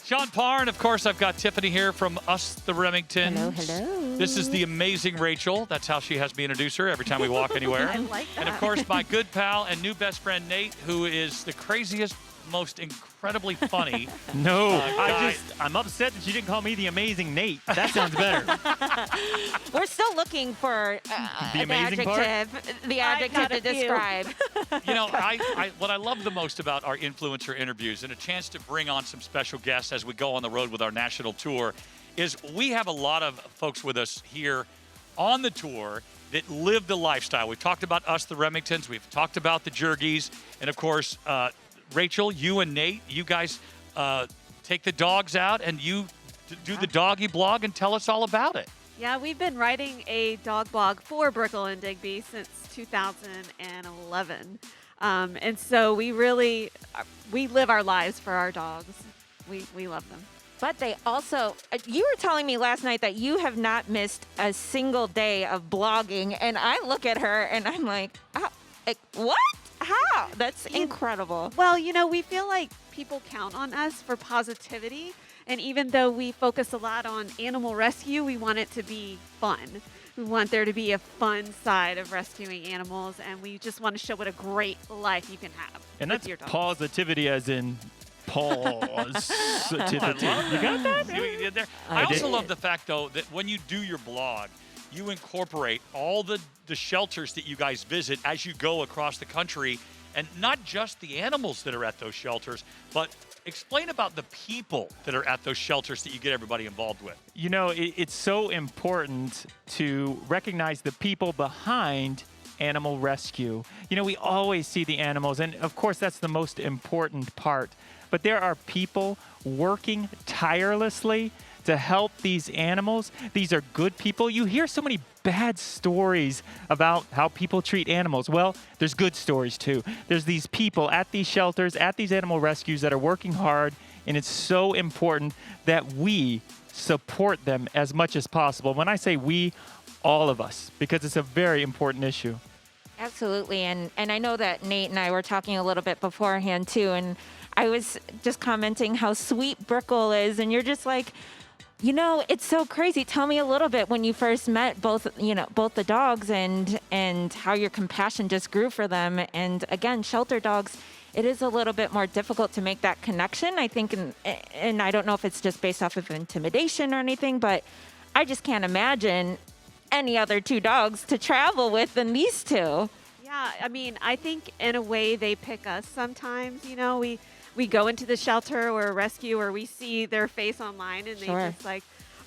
Sean Parr, and of course, I've got Tiffany here from Us, the Remingtons. Hello, hello. This is the amazing Rachel. That's how she has me introduce her every time we walk anywhere. I like that. And of course, my good pal and new best friend, Nate, who is the craziest, most incredibly funny. No, guy. I'm upset that you didn't call me the amazing Nate. That sounds better. We're still looking for The amazing part? the adjective to describe. You know, what I love the most about our influencer interviews and a chance to bring on some special guests as we go on the road with our national tour is we have a lot of folks with us here on the tour that live the lifestyle. We've talked about Us, the Remingtons. We've talked about the Jergies. And, of course, Rachel, you and Nate, you guys take the dogs out and you do the doggy blog and tell us all about it. Yeah, we've been writing a dog blog for Brickell and Digby since 2011. And so we live our lives for our dogs. We love them. But they also, you were telling me last night that you have not missed a single day of blogging. And I look at her and I'm like, oh, what? How? That's incredible. Well, you know, we feel like people count on us for positivity. And even though we focus a lot on animal rescue, we want it to be fun. We want there to be a fun side of rescuing animals. And we just want to show what a great life you can have. And with that's your dogs. positivity as in positivity. You got that? See what you did there? I I also did. love the fact, though, that when you do your blog, you incorporate all the shelters that you guys visit as you go across the country, and not just the animals that are at those shelters, but explain about the people that are at those shelters that you get everybody involved with. You know, it's so important to recognize the people behind animal rescue. You know, we always see the animals, and of course, that's the most important part. But there are people working tirelessly to help these animals. These are good people. You hear so many bad stories about how people treat animals. Well, there's good stories too. There's these people at these shelters, at these animal rescues that are working hard, and it's so important that we support them as much as possible. When I say we, all of us, because it's a very important issue. Absolutely. And I know that Nate and I were talking a little bit beforehand too. And I was just commenting how sweet Brickell is. And you're just like, you know, it's so crazy. Tell me a little bit when you first met both the dogs and how your compassion just grew for them. And again, shelter dogs, it is a little bit more difficult to make that connection, I think. And I don't know if it's just based off of intimidation or anything, but I just can't imagine any other two dogs to travel with than these two. Yeah, I mean, I think in a way they pick us sometimes. You know, we go into the shelter or a rescue or we see their face online and they Sure. just like,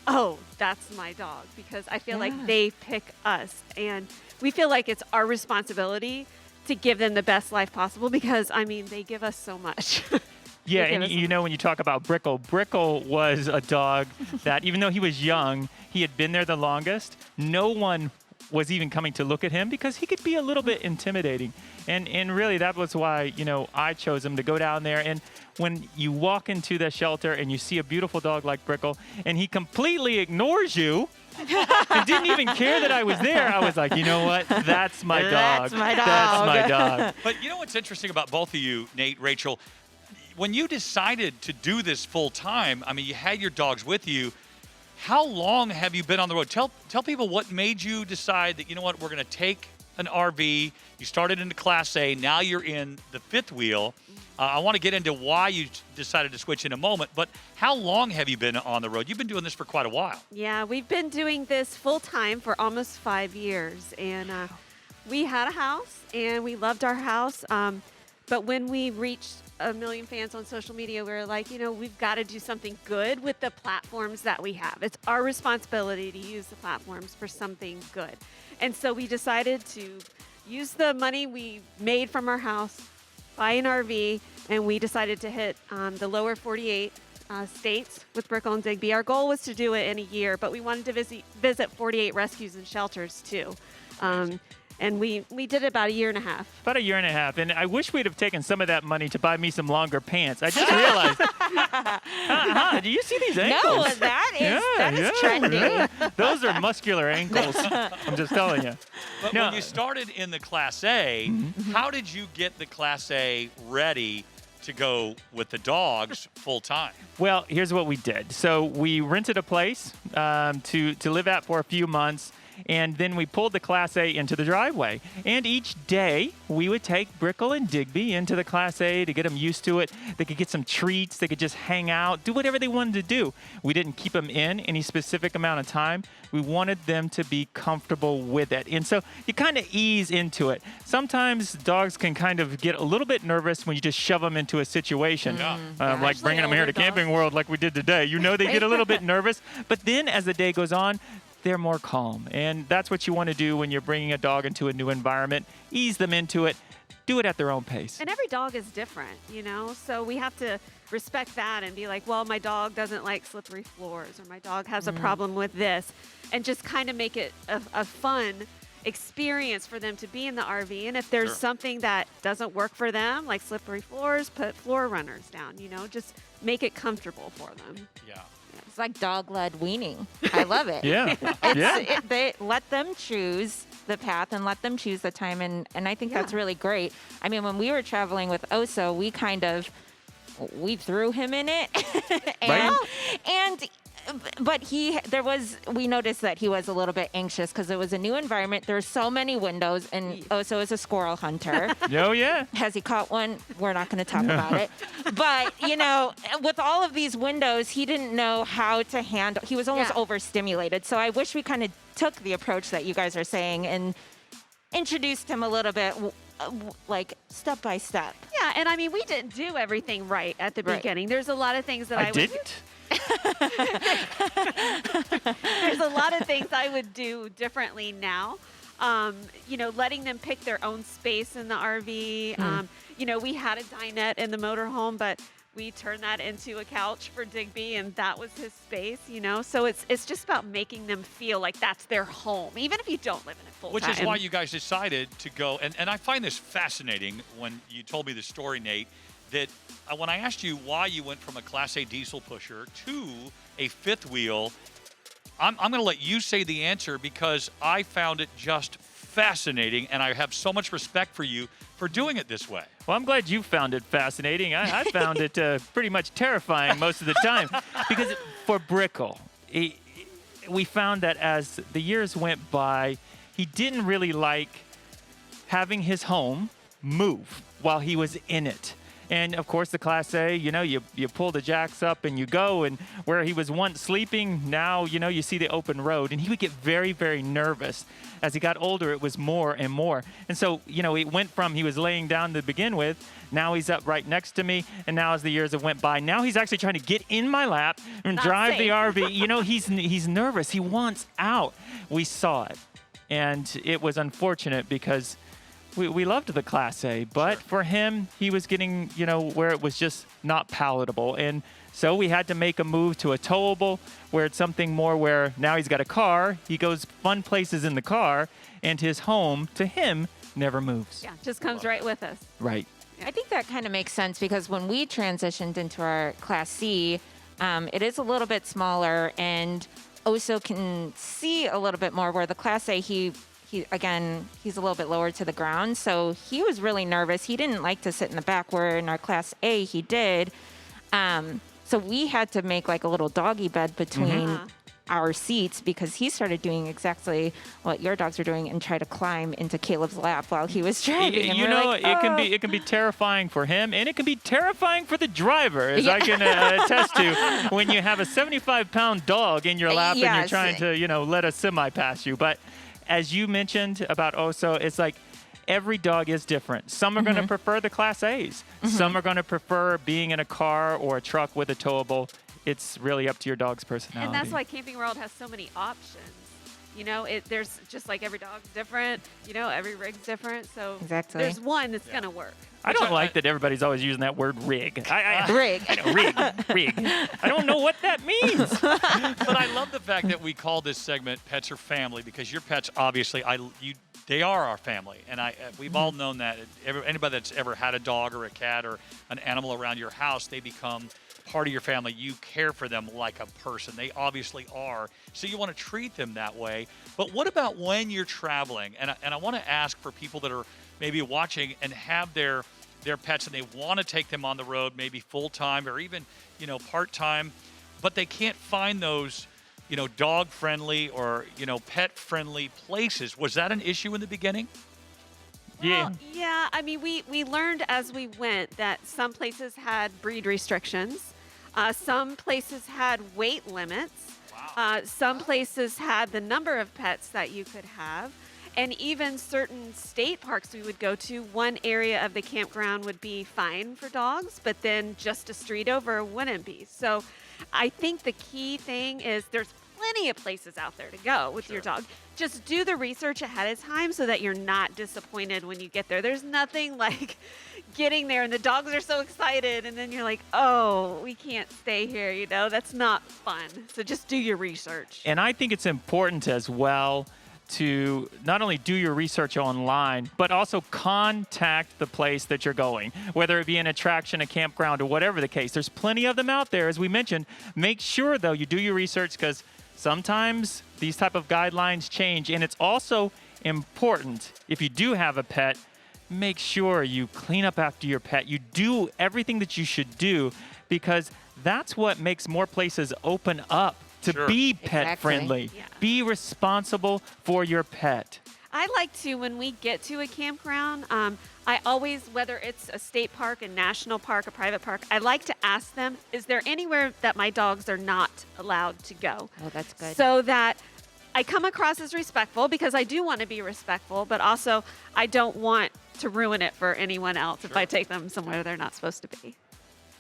oh, that's my dog. Because I feel like they pick us. And we feel like it's our responsibility to give them the best life possible because, I mean, they give us so much. Yeah, They give and us you know, when you talk about Brickell was a dog that even though he was young, he had been there the longest. No one was even coming to look at him because he could be a little bit intimidating. And really that was why, you know, I chose him to go down there. And when you walk into the shelter and you see a beautiful dog like Brickell and he completely ignores you and didn't even care that I was there, I was like, you know what? That's my dog. That's my That's my dog. dog. But you know what's interesting about both of you, Nate, Rachel? When you decided to do this full time, I mean, you had your dogs with you. How long have you been on the road? Tell people what made you decide that, you know what, we're going to take an RV. You started in the Class A. Now you're in the fifth wheel. I want to get into why you decided to switch in a moment. But how long have you been on the road? You've been doing this for quite a while. Yeah, we've been doing this full time for almost 5 years. And we had a house and we loved our house. But when we reached 1 million fans on social media, we were like, you know, we've got to do something good with the platforms that we have. It's our responsibility to use the platforms for something good. And so we decided to use the money we made from our house, buy an RV, and we decided to hit the lower 48 states with Brickell and Digby. Our goal was to do it in a year, but we wanted to visit 48 rescues and shelters too. And we did it about a year and a half. About a year and a half. And I wish we'd have taken some of that money to buy me some longer pants. I just realized. Do you see these ankles? No, that is trendy. Yeah. Those are muscular ankles. I'm just telling you. But when you started in the Class A, how did you get the Class A ready to go with the dogs full time. Well, here's what we did. So we rented a place to live at for a few months, and then we pulled the Class A into the driveway. And each day, we would take Brickle and Digby into the Class A to get them used to it. They could get some treats. They could just hang out, do whatever they wanted to do. We didn't keep them in any specific amount of time. We wanted them to be comfortable with it. And so you kind of ease into it. Sometimes dogs can kind of get a little bit nervous when you just shove them into a situation. Yeah. Like Especially bringing them here to older dogs. Camping World like we did today. You know, they get a little bit nervous. But then as the day goes on, they're more calm. And that's what you want to do when you're bringing a dog into a new environment. Ease them into it. Do it at their own pace. And every dog is different, you know? So we have to respect that and be like, well, my dog doesn't like slippery floors, or my dog has a problem with this. And just kind of make it a fun experience for them to be in the RV. And if there's Sure. something that doesn't work for them, like slippery floors, put floor runners down, you know? Just make it comfortable for them. Yeah. It's like dog-led weaning. I love it. Yeah. Yeah. They let them choose the path and let them choose the time, and I think that's Yeah. really great. I mean, when we were traveling with Oso, we threw him in it, but we noticed that he was a little bit anxious because it was a new environment. There were so many windows, and Oso is a squirrel hunter. Oh, yeah. Has he caught one? We're not going to talk about it. But, you know, with all of these windows, he didn't know how to handle. He was almost Yeah. overstimulated. So I wish we kind of took the approach that you guys are saying and introduced him a little bit, like step by step. Yeah, and I mean, we didn't do everything right at the Right. beginning. There's a lot of things that I would didn't. There's a lot of things I would do differently now. You know, letting them pick their own space in the RV. You know, we had a dinette in the motorhome, but we turned that into a couch for Digby, and that was his space, you know? So it's just about making them feel like that's their home, even if you don't live in it full Which time. is why you guys decided to go, and I find this fascinating when you told me the story, Nate, that when I asked you why you went from a Class A diesel pusher to a fifth wheel, I'm going to let you say the answer because I found it just fascinating, and I have so much respect for you for doing it this way. Well, I'm glad you found it fascinating. I found it pretty much terrifying most of the time. Because for Brickle, we found that as the years went by, he didn't really like having his home move while he was in it. And of course, the Class A, you know, you pull the jacks up and you go, and where he was once sleeping, now, you know, you see the open road. And he would get very, very nervous. As he got older, it was more and more. And so, you know, it went from he was laying down to begin with, now he's up right next to me. And now as the years have went by, now he's actually trying to get in my lap and Not drive the safe. RV. You know, he's nervous. He wants out. We saw it. And it was unfortunate because we loved the Class A, but for him, he was getting, you know, where it was just not palatable. And so we had to make a move to a towable where it's something more where now he's got a car, he goes fun places in the car, and his home, to him, never moves. Yeah, just comes right with us. Right. I think that kind of makes sense because when we transitioned into our Class C, it is a little bit smaller, and Oso can see a little bit more, where the Class A, he's a little bit lower to the ground. So he was really nervous. He didn't like to sit in the back, where in our Class A, he did. So we had to make like a little doggy bed between our seats because he started doing exactly what your dogs are doing and try to climb into Caleb's lap while he was driving. And You we're know, like, it can be terrifying for him, and it can be terrifying for the driver, as I can attest to when you have a 75-pound dog in your lap and you're Yes. trying to, you know, let a semi pass you. But as you mentioned about Oso, it's like every dog is different. Some are going to prefer the Class A's. Some are going to prefer being in a car or a truck with a towable. It's really up to your dog's personality. And that's why Camping World has so many options. You know, there's just like every dog's different. You know, every rig's different. So Exactly. there's one that's going to work. I don't like that everybody's always using that word rig. Rig. I know, rig. I don't know what that means. But I love the fact that we call this segment Pets or Family because your pets, obviously, they are our family. And we've all known that. Anybody that's ever had a dog or a cat or an animal around your house, they become part of your family. You care for them like a person. They obviously are. So you want to treat them that way. But what about when you're traveling? And I want to ask for people that are maybe watching and have their their pets and they want to take them on the road, maybe full-time or even, part-time, but they can't find those, dog-friendly or, pet-friendly places. Was that an issue in the beginning? Yeah. Well, yeah. I mean, we learned as we went that some places had breed restrictions. Some places had weight limits. Wow. Some places had the number of pets that you could have. And even certain state parks we would go to, one area of the campground would be fine for dogs, but then just a street over wouldn't be. So I think the key thing is there's plenty of places out there to go with your dog. Just do the research ahead of time so that you're not disappointed when you get there. There's nothing like getting there and the dogs are so excited and then you're like, oh, we can't stay here, that's not fun. So just do your research. And I think it's important as well to not only do your research online, but also contact the place that you're going, whether it be an attraction, a campground, or whatever the case. There's plenty of them out there, as we mentioned. Make sure, though, you do your research because sometimes these type of guidelines change. And it's also important, if you do have a pet, make sure you clean up after your pet. You do everything that you should do because that's what makes more places open up to be pet friendly. Yeah. Be responsible for your pet. I like to, when we get to a campground, I always, whether it's a state park, a national park, a private park, I like to ask them, is there anywhere that my dogs are not allowed to go? Oh, that's good. So that I come across as respectful because I do want to be respectful, but also I don't want to ruin it for anyone else if I take them somewhere they're not supposed to be.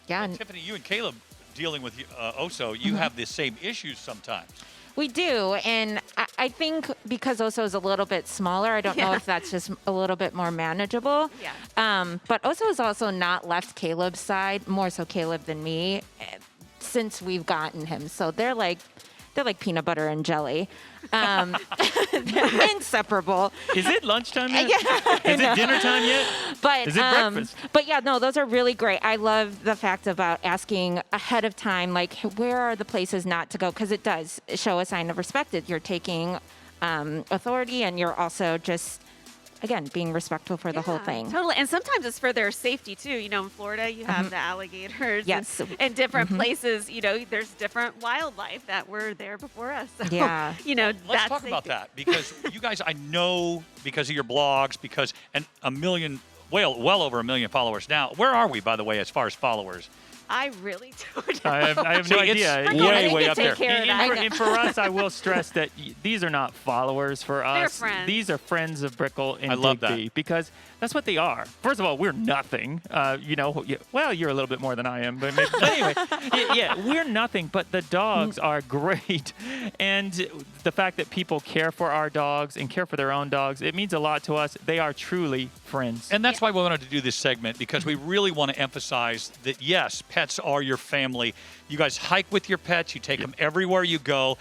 Yeah, And Tiffany, you and Caleb dealing with Oso, you have the same issues sometimes. we do. And I think because Oso is a little bit smaller, I don't know if that's just a little bit more manageable. Yeah. But Oso has also not left Caleb's side, more so Caleb than me, since we've gotten him. So they're like peanut butter and jelly. They're inseparable. Is it lunchtime yet? Yeah, Is it dinner time yet? But Is it breakfast? But yeah, no, those are really great. I love the fact about asking ahead of time, like where are the places not to go? Because it does show a sign of respect that you're taking authority, and you're also just, again, being respectful for the whole thing. Totally. And sometimes it's for their safety too. In Florida, you have the alligators. Yes. And different places, there's different wildlife that were there before us. So, Yeah. Let's that's talk about safety. that because you guys, I know because of your blogs, and well over 1 million followers now. Where are we, by the way, as far as followers? I really don't know. I have See, no it's idea. way up there. And for us, I will stress that these are not followers for us. They're friends. These are friends of Brickle and I love Digby because that's what they are. First of all, we're nothing. Well, you're a little bit more than I am, but anyway, we're nothing. But the dogs are great, and the fact that people care for our dogs and care for their own dogs, it means a lot to us. They are truly friends. And that's why we wanted to do this segment because we really want to emphasize that, yes, pets are your family. You guys hike with your pets. You take them everywhere you go.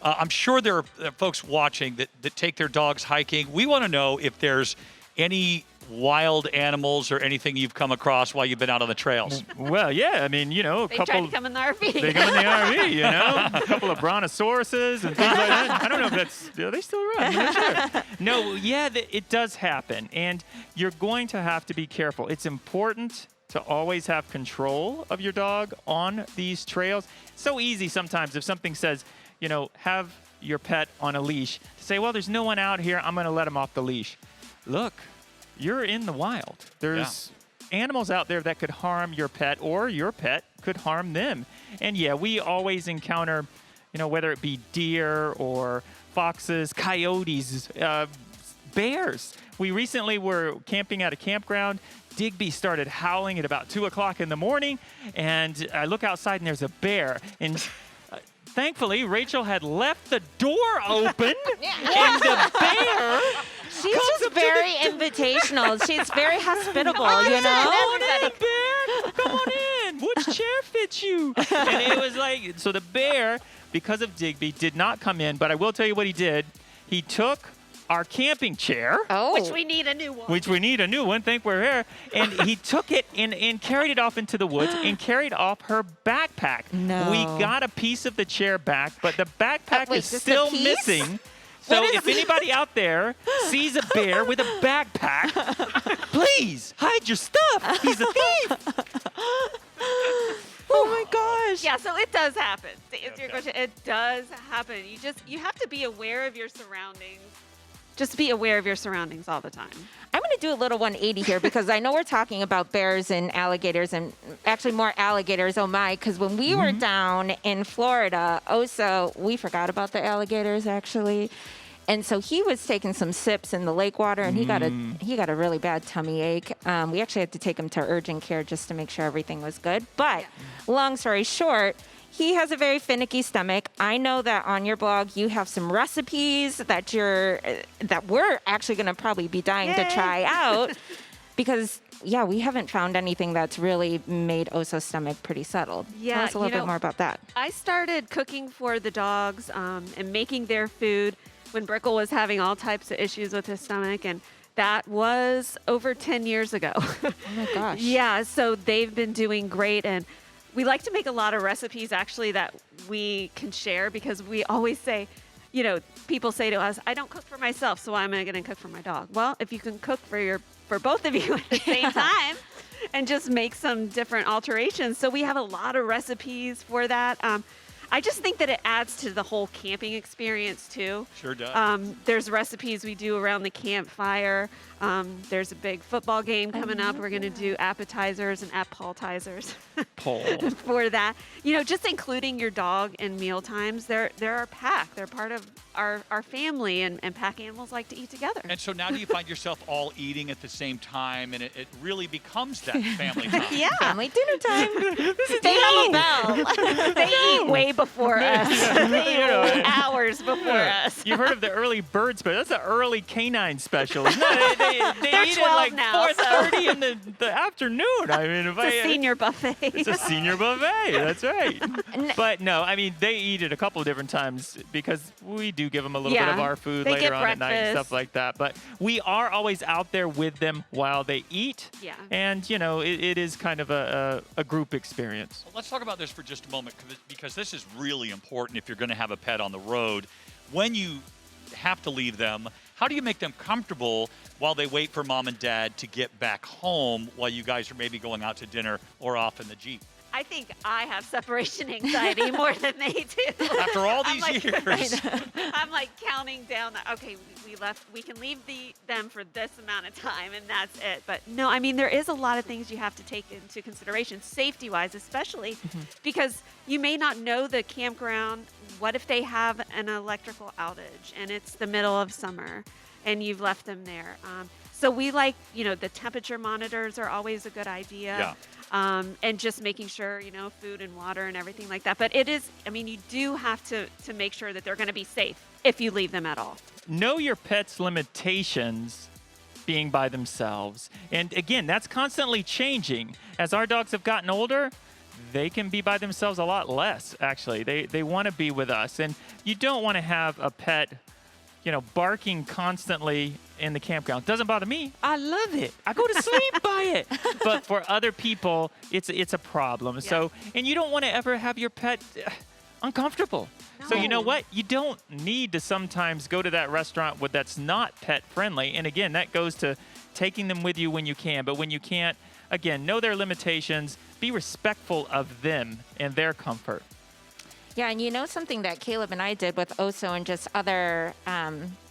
I'm sure there are folks watching that take their dogs hiking. We want to know if there's any wild animals or anything you've come across while you've been out on the trails. Well, yeah, I mean, a They couple. tried to come in the RV. They come in the RV, a couple of brontosauruses and things like that. I don't know if are they still around? I'm not sure. No, yeah, it does happen, and you're going to have to be careful. It's important to always have control of your dog on these trails. It's so easy sometimes if something says, have your pet on a leash, to say, well, there's no one out here, I'm going to let him off the leash. Look, you're in the wild. There's animals out there that could harm your pet, or your pet could harm them. And we always encounter, whether it be deer or foxes, coyotes, bears. We recently were camping at a campground. Digby started howling at about 2 o'clock in the morning, and I look outside and there's a bear. And thankfully, Rachel had left the door open, and the bear. She's just very invitational. She's very hospitable, Hey, bear, come on in. Which chair fits you? And it was like, so the bear, because of Digby, did not come in. But I will tell you what he did. He took our camping chair. Oh. Which we need a new one. Which we need a new one. Think we're here. And he took it and carried it off into the woods and carried off her backpack. No. We got a piece of the chair back, but the backpack Wait, is just a still piece? missing. So if anybody out there sees a bear with a backpack, please hide your stuff. He's a thief. Oh my gosh. Yeah, so it does happen. To answer your Okay. question, it does happen. You have to be aware of your surroundings. Just be aware of your surroundings all the time. I'm going to do a little 180 here because I know we're talking about bears and alligators and actually more alligators. Oh my, because when we were down in Florida, we forgot about the alligators actually. And so he was taking some sips in the lake water and he got a really bad tummy ache. We actually had to take him to urgent care just to make sure everything was good. But long story short, he has a very finicky stomach. I know that on your blog you have some recipes that we're actually going to probably be dying to try out because we haven't found anything that's really made Oso's stomach pretty settled. Yeah, Tell us a little bit more about that. I started cooking for the dogs and making their food when Brickle was having all types of issues with his stomach, and that was over 10 years ago. Oh my gosh. Yeah, so they've been doing great, and we like to make a lot of recipes actually that we can share because we always say, people say to us, I don't cook for myself, so why am I going to cook for my dog? Well, if you can cook for both of you at the same time and just make some different alterations. So we have a lot of recipes for that. I just think that it adds to the whole camping experience too. Sure does. There's recipes we do around the campfire. There's a big football game coming up. We're going to do appetizers and appetizers for that. Just including your dog in meal times. They're our pack. They're part of our family, and pack animals like to eat together. And so now do you find yourself all eating at the same time, and it really becomes that family time? Yeah. Family dinner time. They have a bell. They eat way before us. They eat hours before us. You've heard of the early bird special. That's an early canine special. Isn't it? They They're eat 12 at like now, 4:30 in the afternoon. I mean, It's a senior buffet. It's a senior buffet. That's right. But no, I mean, they eat it a couple of different times because we do give them a little bit of our food They later get on at night and breakfast. stuff like that. But we are always out there with them while they eat. Yeah. And, it is kind of a group experience. Well, let's talk about this for just a moment because this is really important if you're going to have a pet on the road. When you have to leave them, how do you make them comfortable while they wait for mom and dad to get back home while you guys are maybe going out to dinner or off in the Jeep? I think I have separation anxiety more than they do. After all these years. I'm like counting down. Okay, we can leave them for this amount of time, and that's it. But no, I mean there is a lot of things you have to take into consideration, safety-wise, especially because you may not know the campground. What if they have an electrical outage and it's the middle of summer, and you've left them there? So we like, the temperature monitors are always a good idea. Yeah. And just making sure, food and water and everything like that. But it is, you do have to make sure that they're going to be safe if you leave them at all. Know your pet's limitations being by themselves. And again, that's constantly changing. As our dogs have gotten older, they can be by themselves a lot less, actually. They want to be with us. And you don't want to have a pet, barking constantly in the campground. Doesn't bother me. I love it. I go to sleep by it. But for other people, it's a problem. Yeah. So, and you don't want to ever have your pet uncomfortable. So you know No. what? You don't need to sometimes go to that restaurant that's not pet friendly. And again, that goes to taking them with you when you can. But when you can't, again, know their limitations. Be respectful of them and their comfort. Yeah, and something that Caleb and I did with Oso and just other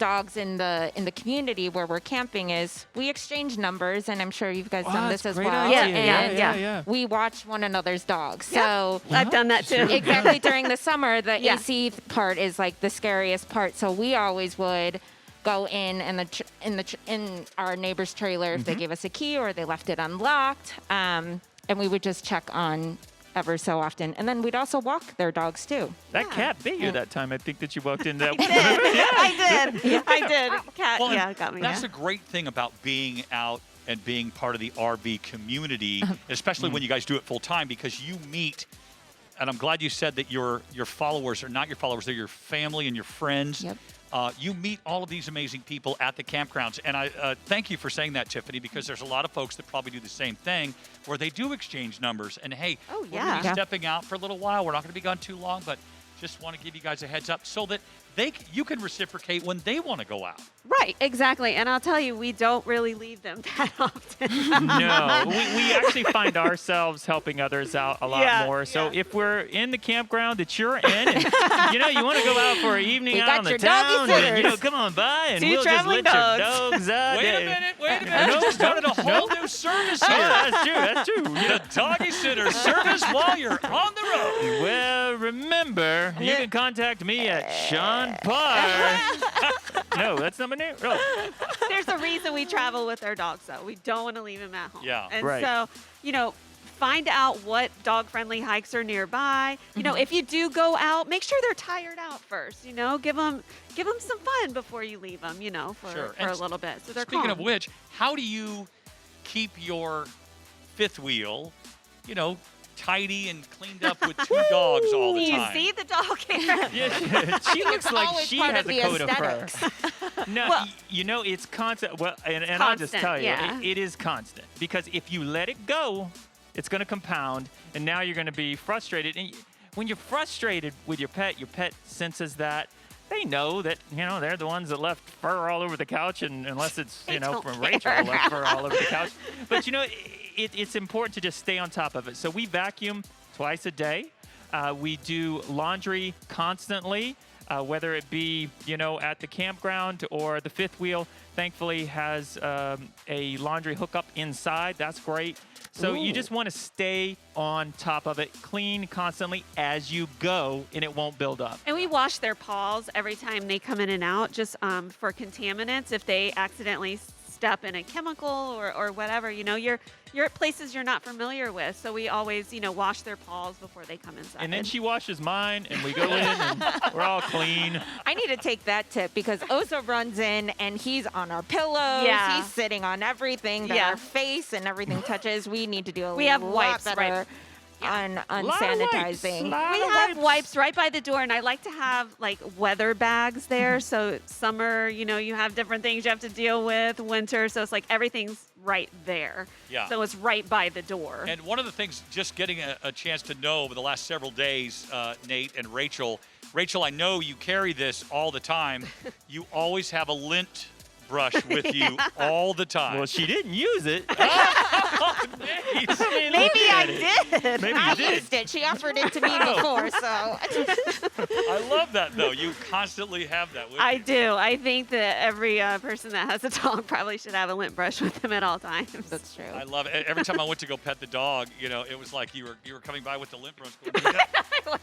dogs in the community where we're camping is we exchange numbers, and I'm sure you guys done this as well. Yeah. We watch one another's dogs. So I've done that too. exactly during the summer, the Yeah. AC part is like the scariest part. So we always would go in in our neighbor's trailer if they gave us a key or they left it unlocked, and we would just check on ever so often. And then we'd also walk their dogs too. That cat bit you that time. I think that you walked in that. I did. Cat, Well, got me. That's the great thing about being out and being part of the RV community, especially when you guys do it full time, because you meet, and I'm glad you said that your followers are not your followers, they're your family and your friends. Yep. You meet all of these amazing people at the campgrounds. And I thank you for saying that, Tiffany, because there's a lot of folks that probably do the same thing where they do exchange numbers. And hey, Oh, we're yeah. gonna be stepping out for a little while. We're not going to be gone too long, but just want to give you guys a heads up so that you can reciprocate when they want to go out. Right, exactly. And I'll tell you, we don't really leave them that often. No, we actually find ourselves helping others out a lot more. So if we're in the campground that you're in, and you want to go out for an evening out on the town, and, come on by, and we'll just let your dogs out. Wait a minute. We just started a whole new service here. That's true. The doggy sitter service while you're on the road. Well, remember, you can contact me at Sean Parr. No, that's not my name. Oh. There's a reason we travel with our dogs, though. We don't want to leave them at home. Yeah. And right. so, find out what dog-friendly hikes are nearby. If you do go out, make sure they're tired out first. Give them some fun before you leave them. For a little bit. So they're Speaking calm. of which, how do you keep your fifth wheel, tidy and cleaned up with two dogs all the time? You see the dog hair? Yeah, she looks like always she part has of a the coat aesthetics. of fur. No, Well- it's constant. Well, and I'll just Constant, tell you, yeah. it is constant. Because if you let it go, it's going to compound, and now you're going to be frustrated. And when you're frustrated with your pet senses that. They know that, they're the ones that left fur all over the couch, and unless it's, don't from care. Rachel, left fur all over the couch. But, it's important to just stay on top of it. So we vacuum twice a day. We do laundry constantly, whether it be, at the campground or the fifth wheel. Thankfully has a laundry hookup inside. That's great. So you just want to stay on top of it, clean constantly as you go, and it won't build up. And we wash their paws every time they come in and out, just for contaminants. If they accidentally step in a chemical or whatever, you're at places you're not familiar with. So we always, wash their paws before they come inside. And then she washes mine, and we go in, and we're all clean. I need to take that tip because Osa runs in and he's on our pillows. Yeah. He's sitting on everything that our face and everything touches. We need to do We have lot wipes, better right. on Lot of wipes. sanitizing. Lot We of have wipes right by the door, and I like to have like weather bags there. So summer, you have different things you have to deal with. Winter, so it's like everything's right there. Yeah. So it's right by the door. And one of the things, just getting a chance to know over the last several days, Nate and Rachel, I know you carry this all the time. You always have a lint brush with you all the time. Well, she didn't use it. Nate. Maybe I did. Maybe I you did. used it. She offered it to me before, so. I love that, though. You constantly have that with I you. do. I think that every person that has a dog probably should have a lint brush with them at all times. That's true. I love it. Every time I went to go pet the dog, it was like you were coming by with the lint brush. Going,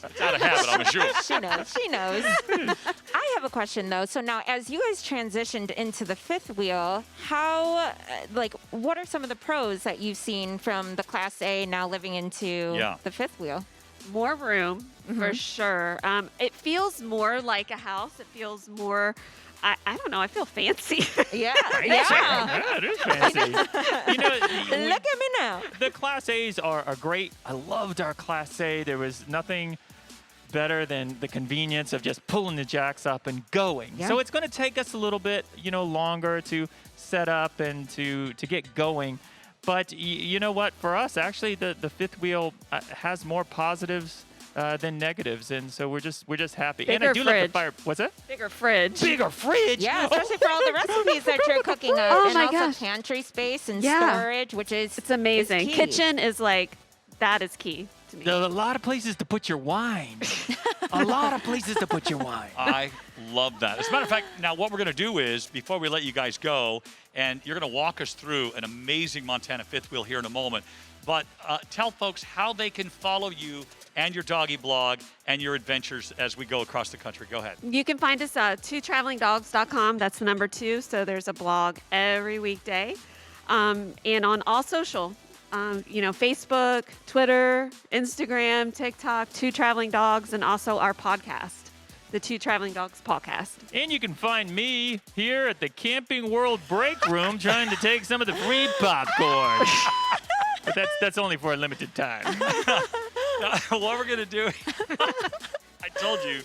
it's out of habit, I'm sure. She knows. She knows. I have a question though. So now, as you guys transitioned into the fifth wheel, how, what are some of the pros that you've seen from the Class A now living into the fifth wheel? More room, for sure. It feels more like a house. It feels more, I don't know, I feel fancy. Yeah. Yeah, it is fancy. Look at me now. The Class A's are great. I loved our Class A. There was nothing better than the convenience of just pulling the jacks up and going. Yeah. So it's going to take us a little bit, longer to set up and to get going. But you know what? For us, actually, the fifth wheel has more positives than negatives, and so we're just happy. And I Bigger do love the fridge. fire. What's that? Bigger fridge. Bigger fridge. Yeah, especially for all the recipes that you're cooking up. Oh and my also gosh. pantry space and Yeah. storage, which is It's amazing. key. Kitchen is that is key to me. There are a lot of places to put your wine. A lot of places to put your wine. I love that. As a matter of fact, now what we're going to do is, before we let you guys go, and you're going to walk us through an amazing Montana fifth wheel here in a moment, but tell folks how they can follow you and your doggy blog and your adventures as we go across the country. Go ahead. You can find us at twotravelingdogs.com. That's the number 2. So there's a blog every weekday. And on all social, Facebook, Twitter, Instagram, TikTok, Two Traveling Dogs, and also our podcast, the Two Traveling Dogs podcast. And you can find me here at the Camping World break room trying to take some of the free popcorn. But that's only for a limited time. What we're going to do, I told you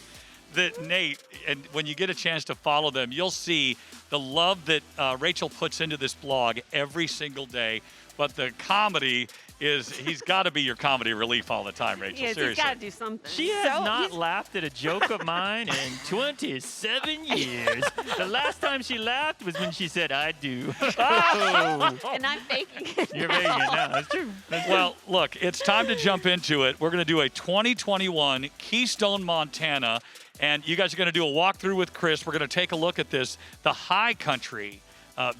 that Nate, and when you get a chance to follow them, you'll see the love that Rachel puts into this blog every single day. But the comedy he's got to be your comedy relief all the time, Rachel. Yes, he's Seriously. got to do something. She has not laughed at a joke of mine in 27 years. The last time she laughed was when she said, "I do." Oh. And I'm faking it. You're faking it now. That's true. Well, look, it's time to jump into it. We're going to do a 2021 Keystone, Montana, and you guys are going to do a walkthrough with Chris. We're going to take a look at the High Country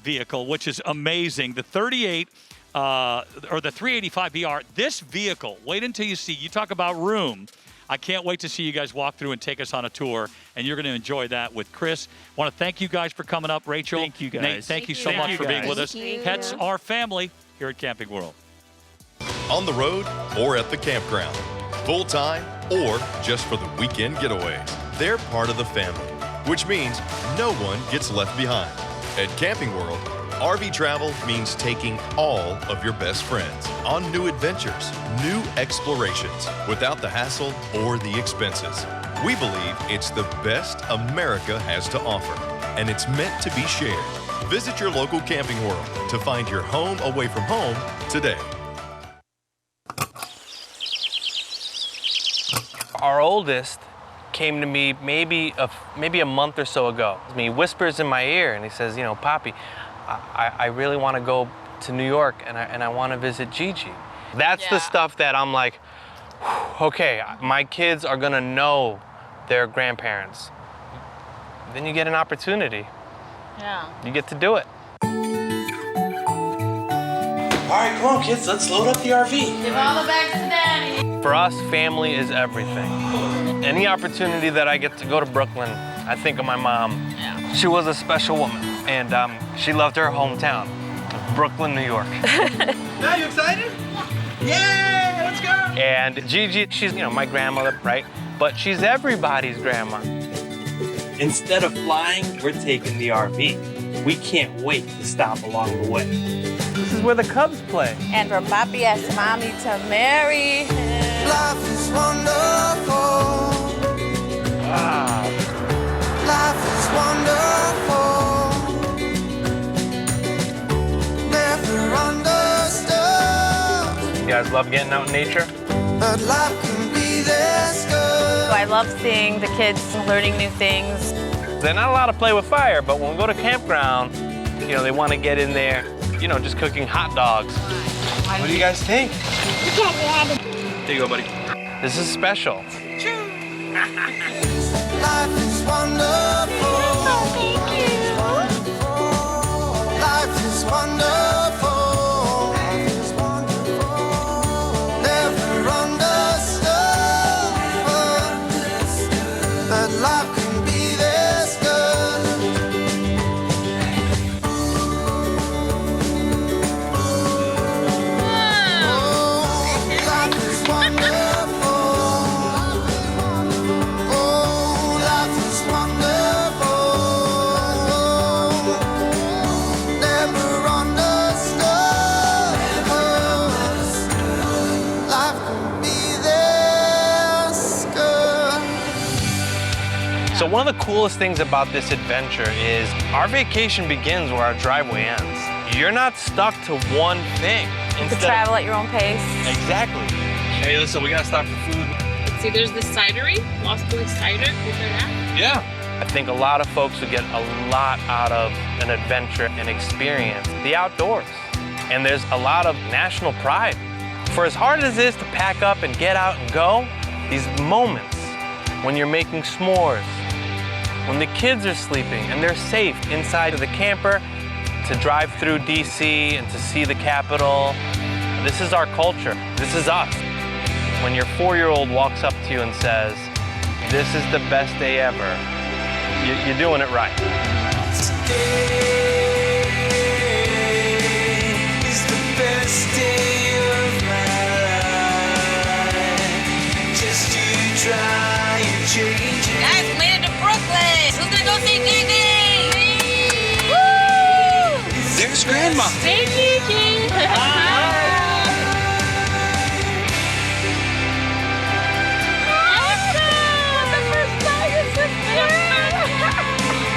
vehicle, which is amazing. The 38 or the 385 BR. This vehicle, wait until you see. You talk about room. I can't wait to see you guys walk through and take us on a tour, and you're going to enjoy that with Chris. I want to thank you guys for coming up, Rachel. Thank you, guys. Nate, thank you so Thank much you, for being guys. with us. Thank you. Pets are family here at Camping World. On the road or at the campground, full-time or just for the weekend getaways, they're part of the family, which means no one gets left behind. At Camping World, RV travel means taking all of your best friends on new adventures, new explorations, without the hassle or the expenses. We believe it's the best America has to offer, and it's meant to be shared. Visit your local Camping World to find your home away from home today. Our oldest came to me maybe a month or so ago. He whispers in my ear and he says, you know, Poppy, I really want to go to New York and I want to visit Gigi. That's the stuff that I'm like, okay, my kids are gonna know their grandparents. Then you get an opportunity. Yeah. You get to do it. All right, come on, kids, let's load up the RV. Give all the bags to Daddy. For us, family is everything. Any opportunity that I get to go to Brooklyn, I think of my mom. Yeah. She was a special woman, and she loved her hometown, Brooklyn, New York. Now you excited? Yeah, let's go. And Gigi, she's, you know, my grandmother, right? But she's everybody's grandma. Instead of flying, we're taking the RV. We can't wait to stop along the way. This is where the Cubs play. And for Papi asked Mommy to marry him. Life is wonderful. Wow. Life is wonderful. Never understood. You guys love getting out in nature? But life can be this good. I love seeing the kids learning new things. They're not allowed to play with fire, but when we go to campground, you know, they want to get in there, you know, just cooking hot dogs. What do you guys think? There you go, buddy. This is special. Life is wonderful. Life is wonderful. Never understood that life can be this good. Oh, life is wonderful. Oh, life is wonderful. Never understood. Life can be this good. So one of the coolest things about this adventure is our vacation begins where our driveway ends. You're not stuck to one thing. You can travel at your own pace. Exactly. Hey, listen, we gotta stop for food. See, there's the cidery, Lost Boys Cider. Have you heard that? Yeah. I think a lot of folks would get a lot out of an adventure and experience the outdoors. And there's a lot of national pride. For as hard as it is to pack up and get out and go, these moments when you're making s'mores, when the kids are sleeping and they're safe inside of the camper, to drive through DC and to see the Capitol, this is our culture. This is us. When your 4-year-old walks up to you and says, "This is the best day ever," you're doing it right. Today is the best day of my life. Just to try and change it. Guys, we made it to Brooklyn. Who's gonna go see Gigi? Woo! There's Grandma. Hey, Gigi.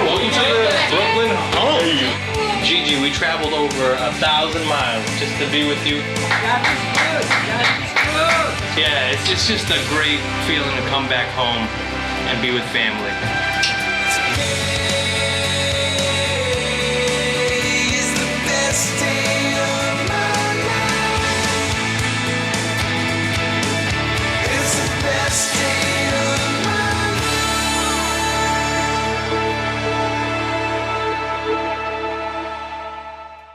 Welcome to the Brooklyn home. Gigi, we traveled over 1,000 miles just to be with you. Yeah, it's just a great feeling to come back home and be with family. Today is the best day